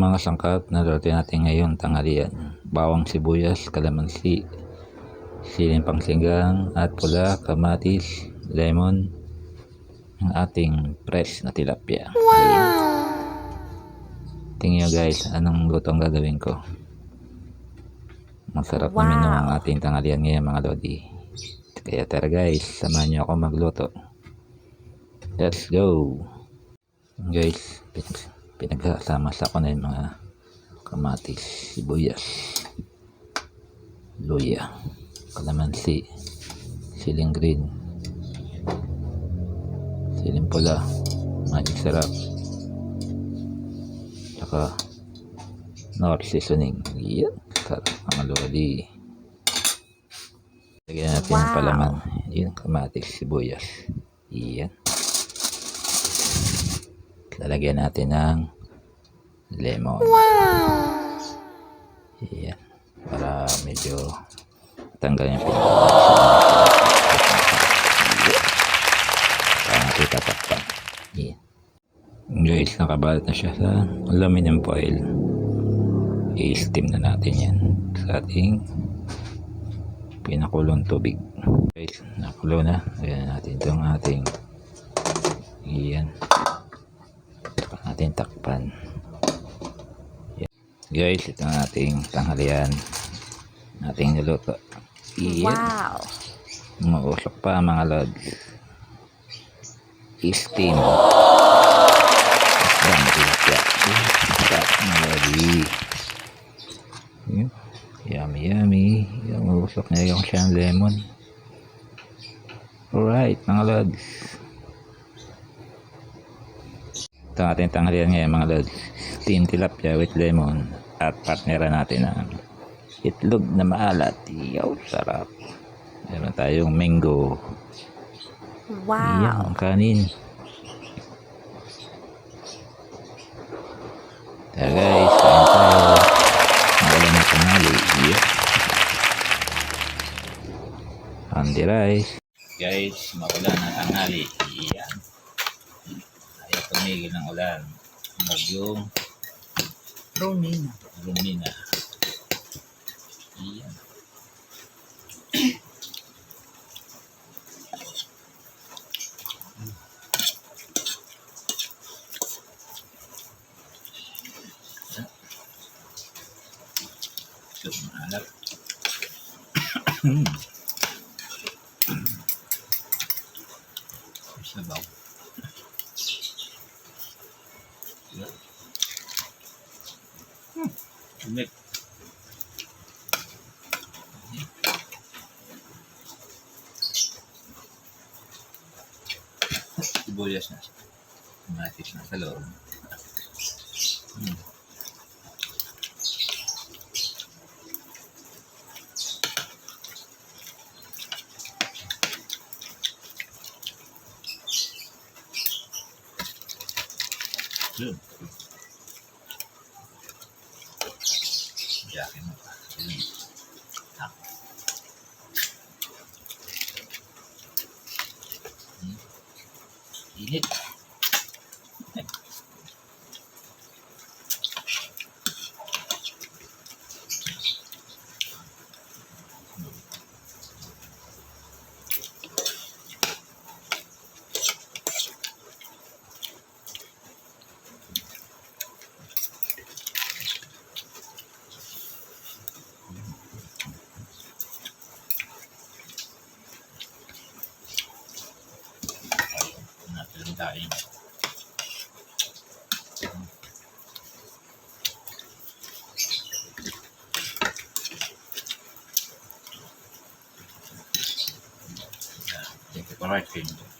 mga sangkap na lutuin natin ngayon tanghalian. Bawang sibuyas, kalamansi, siling pangsigang at pula, kamatis, lemon, ang ating fresh na tilapia. Wow! Tingnan nyo guys, anong luto ang gagawin ko. Masarap na menu ang ating tanghalian ngayon mga lodi. Kaya tara guys, samahan nyo ako magluto. Let's go! Guys, pinagsama-sama ko na yung mga kamatis, sibuyas, luya, kalamansi, siling green, siling pula, magic sarap, saka Knorr seasoning. Yan, sarap mga lodi. Lagyan natin ng palaman. Yan, kamatis, sibuyas. Yan. Lalagyan natin ng lemon. Wow! Yan. Para medyo tanggal yung para natin tatakpan. Yan. Guys, nakabalat na siya sa aluminum foil. I-steam na natin yan sa ating pinakulong tubig. Guys, nakulo na. Lagyan natin itong ating yan. Natin takpan. Yan. Guys, ito ang ating tanghalian. Ating niluto. Yan. Wow! Mausok pa mga lods. I-steam. Isang tilapia. Sarap mga lodi. Yummy yummy. Yung mausok na yung siyang lemon. Alright mga lods. Ito ang ating tanghalian ngayon mga lods. Steamed tilapia with lemon. At partneran natin ang itlog na maalat. Yaw, sarap. Meron tayong mango. Wow! Yan ang kanin. Kaya guys, kain tayo. Magalang na tanghali. Yeah. Handi rice. Guys, maulan na tanghali. Yan. Ayaw tumigil ng ulan. Bagyong Romina. Yan. Mahanap. Sabaw. Ulit. Sibuyas na. Kamatis na sa loob. Good. Yakin mo pa. Init. Tayo. Take it right in.